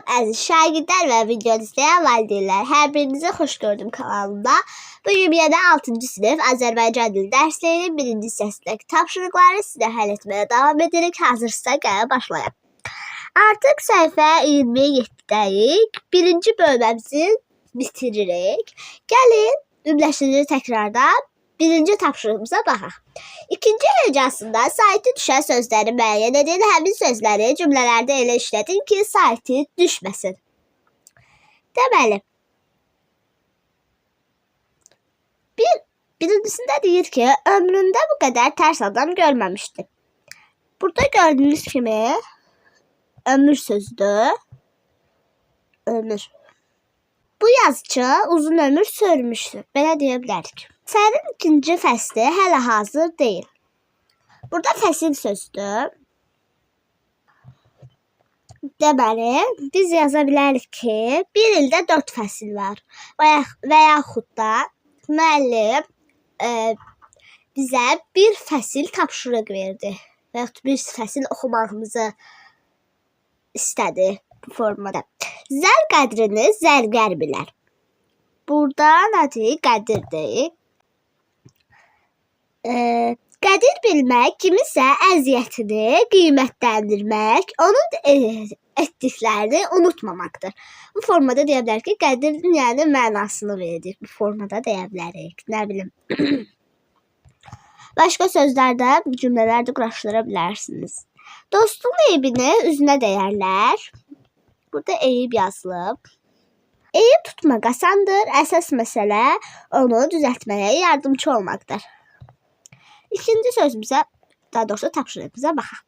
Əziz şagirdlər və video izləyən valideynlər, hər birinizi xoş gördüm kanalımda. Bugün yenə 6-cı sinif Azərbaycan dili dərslərinin 1-ci hissəsindəki tapşırıqları sizə həll etməyə davam edirik. Hazırsa gəlin başlayaq. Artıq səhifə 27-dəyik. Birinci bölməmizi bitiririk. Gəlin ümumiləşdirici təkrardan birinci tapşırığımıza baxaq. İkinci hecasında saiti düşən sözləri müəyyən edin. Həmin sözləri cümlələrdə elə işlədin ki, saiti düşməsin. Deməli, birincisində deyir ki, ömründə bu qədər tərs adam görməmişdi. Burada gördüyünüz kimi ömür sözüdür. Ömür. Bu yazıcı uzun ömür sürmüşdür. Belə deyə bilərik. Sənin ikinci fəsli hələ hazır deyil. Burada fəsil sözüdür. Deməli, biz yaza bilərik ki, bir ildə 4 fəsil var. Və yaxud da müəllim bizə bir fəsil tapşırıq verdi. Və yaxud bir fəsil oxumağımızı istədi bu formada. Zər qədrini zərgər bilər. Burada nədir? Qədirdir. Qədir bilmək, kimisə əziyyətini qiymətləndirmək, onun etdiklərini unutmamaqdır. Bu formada deyə bilərik ki, qədirin yəni mənasını verdik. Bu formada deyə bilərik. Nə bilim. Başqa sözlərdə, cümlələrdə quraşdıra bilərsiniz. Dostun eybini üzünə deyərlər. Burada eyib yazılıb. Eyib tutmaq asandır. Əsas məsələ onu düzəltməyə yardımcı olmaqdır. İkinci sözümüzə, daha doğrusu tapşırığımıza baxaq.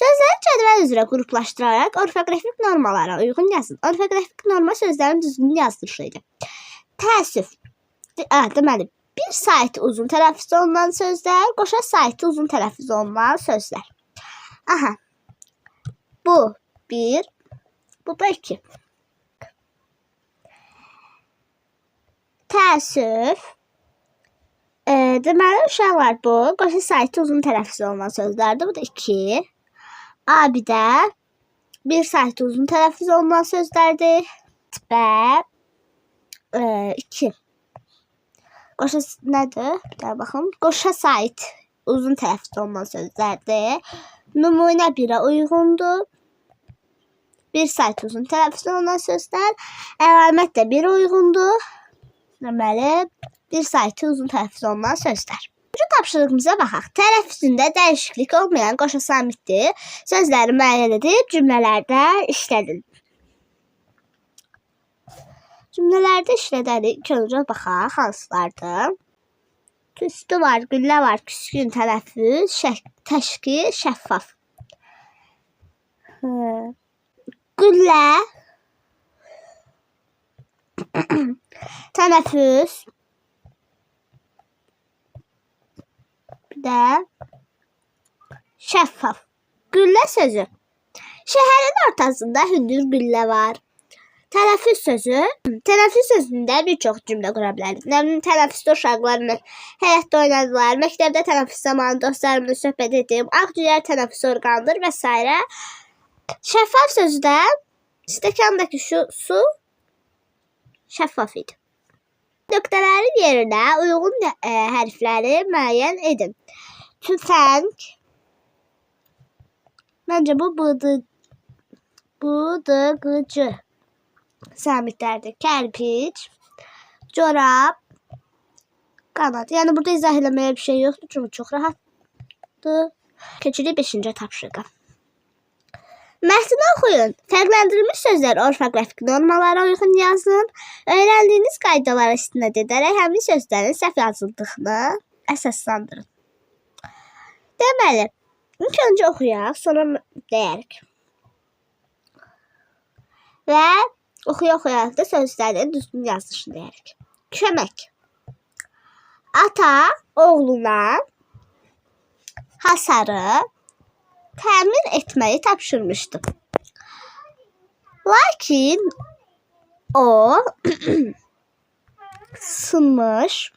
Sözləri cədvəl üzrə qruplaşdıraraq orfoqrafik normalara uyğun yazın. Orfoqrafik norma sözlərin düzgün yazılışıdır. Təəssüf. Deməli, bir saiti uzun tələffüz olunan sözlər, qoşa saiti uzun tələffüz olunan sözlər. Aha. Bu 1, bu da 2. Təəssüf. Deməli, uşaqlar bu, qoşa saiti uzun tələffüz olunan sözlərdir. Bu da 2. Abidə bir saiti uzun tələffüz olunan sözlərdir. Və 2. Qoşa nədir? Bir daha baxın. Qoşa sait uzun tələffüz olunan sözlərdir. Nümunə 1-ə uyğundur. Bir sait uzun tələffüz olunan sözlər. Əlamət də 1-ə uyğundur. Deməli, bir saiti uzun tələffüz olunan sözlər. Bu tapşırığımıza baxaq. Tələffüzündə dəyişiklik olmayan qoşa samitdir. Sözləri müəyyən edib cümlələrdə işlədin. Cümlələrdə işlədərik. İlk öncə baxaq hansılardır. Tüstü var, güllə var, küskün, tələffüz, təşkil, şəffaf. Güllə, tənəffüs, bir də şəffaf. Güllə sözü. Şəhərin ortasında hündür güllə var. Tənəffüs sözü. Tənəffüs sözündə bir çox cümlə qura bilərik. Tənəffüsdə uşaqlar həyətdə oynadılar, məktəbdə tənəffüs zamanı dostlarımla söhbət etdim, ağciyər tənəffüs orqanıdır və s. Şəffaf sözü də stəkandakı su şəffaf idi. Nöqtələrin yerinə uyğun hərfləri müəyyən edin. Tüfəng. Məncə bu bıdıqıcı samitlərdir. Kərpic, corab, qanad. Yəni burada izah eləməyə bir şey yoxdur. Çünki çox rahatdır. Keçirik 5-ci tapşırığa. Mətni oxuyun. Fərqləndirilmiş sözlər orfoqrafik normalara uyğun yazın. Öyrəndiyiniz qaydalara istinad edərək həmin sözlərin səhv yazıldığını əsaslandırın. Deməli, ilk öncə oxuyaq, sonra deyərik. Və oxuyaq da sözlərin düzgün yazılışını deyərik. Kömək. Ata oğluna hasarı təmin etməyi tapşırmışdı. Lakin o sınmış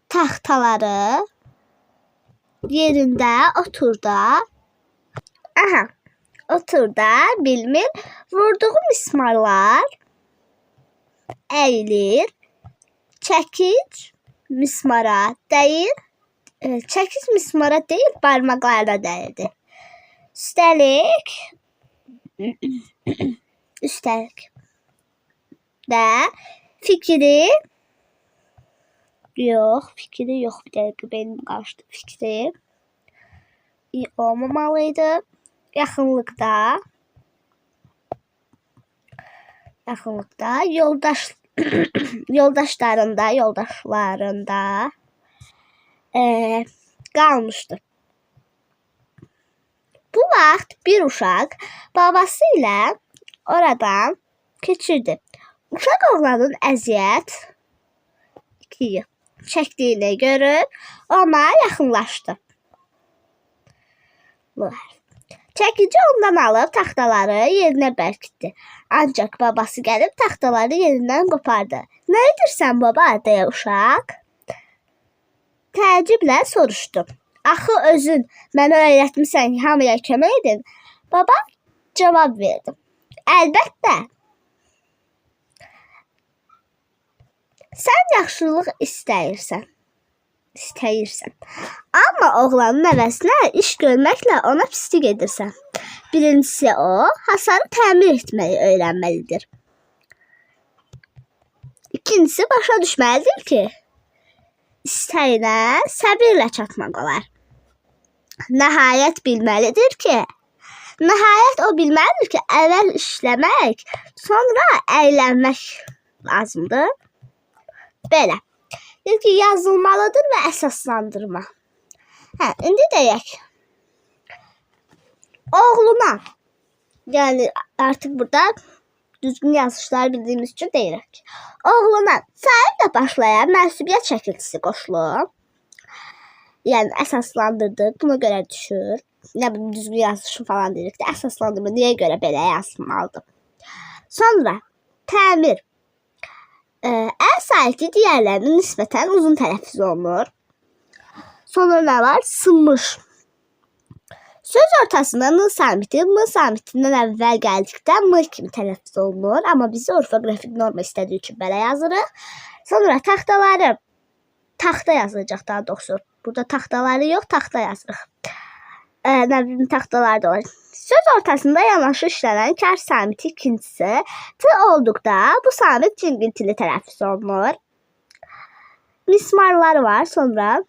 taxtaları yerində oturdu. Otur da bilmir. Vurduğu mismarlar əyilir. Çəkic mismara dəyir. Çəkic mismara deyil, barmaqlarına dəyirdi. Üstəlik də fikri yox, bir dəqiqə benim qarışdı. Fikri olmamalıydı. Yaxınlıqda yoldaşlarında qalmışdı. Bu vaxt bir uşaq babası ilə oradan keçirdi. Uşaq oğlanın əziyyət çəkdiyini görüb ona yaxınlaşdı. Çəkici ondan alıb taxtaları yerinə bərkitdi. Ancaq babası gəlib taxtaları yerindən qopardı. Nə edirsən baba, deyə uşaq təəccüblə soruşdu. Axı özün mənə öyrətmisən ki, hamıya kömək edin. Baba cavab verdi. Əlbəttə. Sən yaxşılıq istəyirsən. Amma oğlanın əvəzinə iş görməklə ona pislik edirsən. Birincisi o, hasarı təmir etməyi öyrənməlidir. İkincisi başa düşməlidir ki, istəyinə səbirlə çatmaq olar. Nəhayət o bilməlidir ki, əvvəl işləmək, sonra əylənmək lazımdır. Belə. Deyir ki, yazılmalıdır və əsaslandırma. İndi deyək. Oğluna, yəni artıq burada düzgün yazışları bildiyimiz üçün deyirək. Oğluna sayıyla başlayan mənsubiyyət şəkilçisi qoşulub. Yəni əsaslandırdı, buna görə düşür. Nə bilim, düzgün yazışı falan deyirik də, əsaslandırma niyə görə belə yazılmalıdır. Sonra təmir. Əl saiti digərlərinin nisbətən uzun tələffüz olunur. Sonra nə var? Sınmış. Söz ortasında n samiti, m samitindən əvvəl gəldikdə m kimi tələffüz olunur. Amma bizi orfoqrafik norma istədiyi üçün belə yazırıq. Sonra taxta yazılacaq daha doğrusu. Burada taxtaları yox, taxta yazırıq. Nə bilim, taxtalar da var. Söz ortasında yanaşı işlənən kar samiti ikincisi t olduqda bu samit cingiltili tələffüz olunur. Mismarlar var. Sonra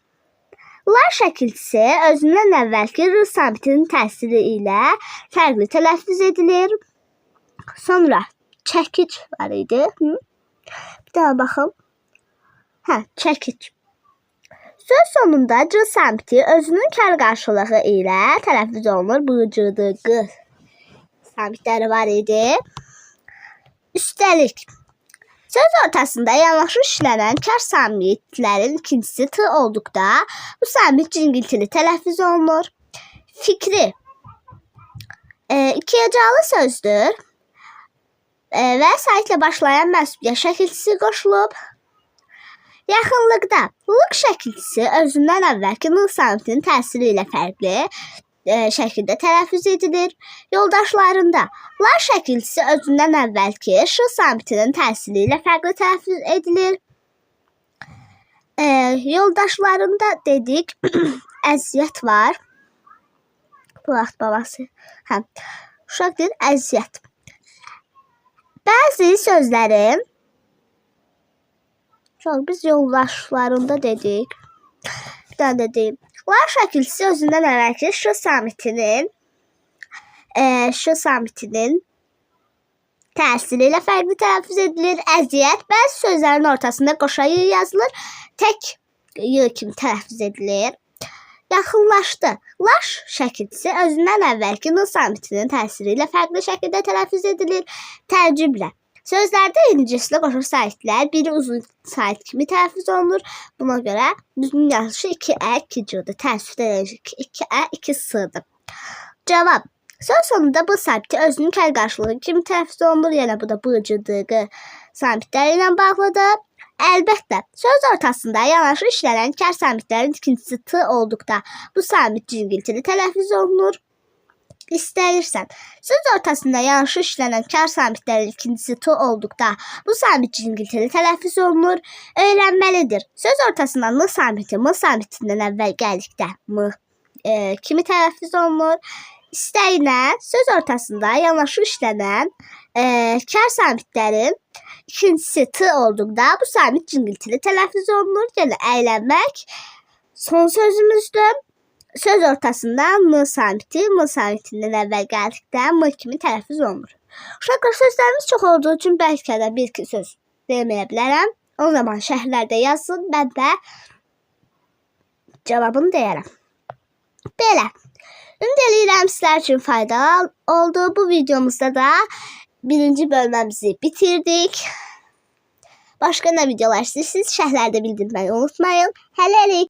lar şəkilçisi özündən əvvəlki r samitinin təsiri ilə fərqli tələffüz edilir. Sonra çəkic var idi. Bir daha baxım. Çəkic. Söz sonunda c samiti özünün kar qarşılığı ilə tələffüz olunur. Bıcıdığı samitləri var idi. Üstəlik, söz ortasında yanaşı işlənən kar samitlərin ikincisi t olduqda bu samit cingiltili tələffüz olunur. Fikri ikiyacalı sözdür və saitlə başlayan mənsubiyyət şəkilçisi qoşulub. Yaxınlıqda lıq şəkilçisi özündən əvvəlki n samitinin təsiri ilə fərqli şəkildə tələffüz edilir. Yoldaşlarında lar şəkilçisi özündən əvvəlki ş samitinin təsiri ilə fərqli tələffüz edilir. Yoldaşlarında dedik əziyyət var. Bu vaxt babası. Uşaq deyir əziyyət. Bəzi sözlərin biz yoldaşlarında dedik. Bir daha dedik. Lar şəkilçisi özündən əvvəlki ş samitinin təsiri ilə fərqli tələffüz edilir. Əziyyət bəzi sözlərin ortasında qoşa y yazılır. Tək y kimi tələffüz edilir. Yaxınlaşdı. Lar şəkilçisi özündən əvvəlki n samitinin təsiri ilə fərqli şəkildə tələffüz edilir. Təəccüblə. Sözlərdə incəslə qoşa saitlər biri uzun sait kimi tələffüz olunur. Buna görə düzgün yazışı 2ə 2c'dir. Təəssüfdə 2ə 2s'dir. Cavab. Söz sonunda bu samiti özünün kar qarşılığı kimi tələffüz olunur. Yəni bu da bıcıdığı samitləri ilə bağlıdır. Əlbəttə, söz ortasında yanaşı işlənən kar samitlərin ikincisi t olduqda bu samit cingiltili tələffüz olunur. İstəyirsən. Söz ortasında yanlış işlənən kar samitlərin ikincisi t olduqda bu samit cingiltili tələffüz olunur. Öyrənməlidir. Söz ortasında n samiti m samitindən əvvəl gəldikdə m kimi tələffüz olunur. İstəyinə söz ortasında yanaşı işlənən kar samitlərin ikincisi t olduqda bu samit cingiltili tələffüz olunur. Yəni əylənmək son sözümüzdür. Söz ortasında m samiti, m samitindən əvvəl gəldikdə m kimi tələffüz olunur. Uşaqlar, sözlərimiz çox olduğu üçün bəlkə də bir-iki söz deməyə bilərəm. O zaman şərhlərdə yazın, mən də cavabını deyərəm. Belə. Ümid edirəm sizlər üçün faydalı oldu. Bu videomuzda da birinci bölməmizi bitirdik. Başqa nə videolar istəyirsiniz, şərhlərdə bildirməyi unutmayın. Hələlik.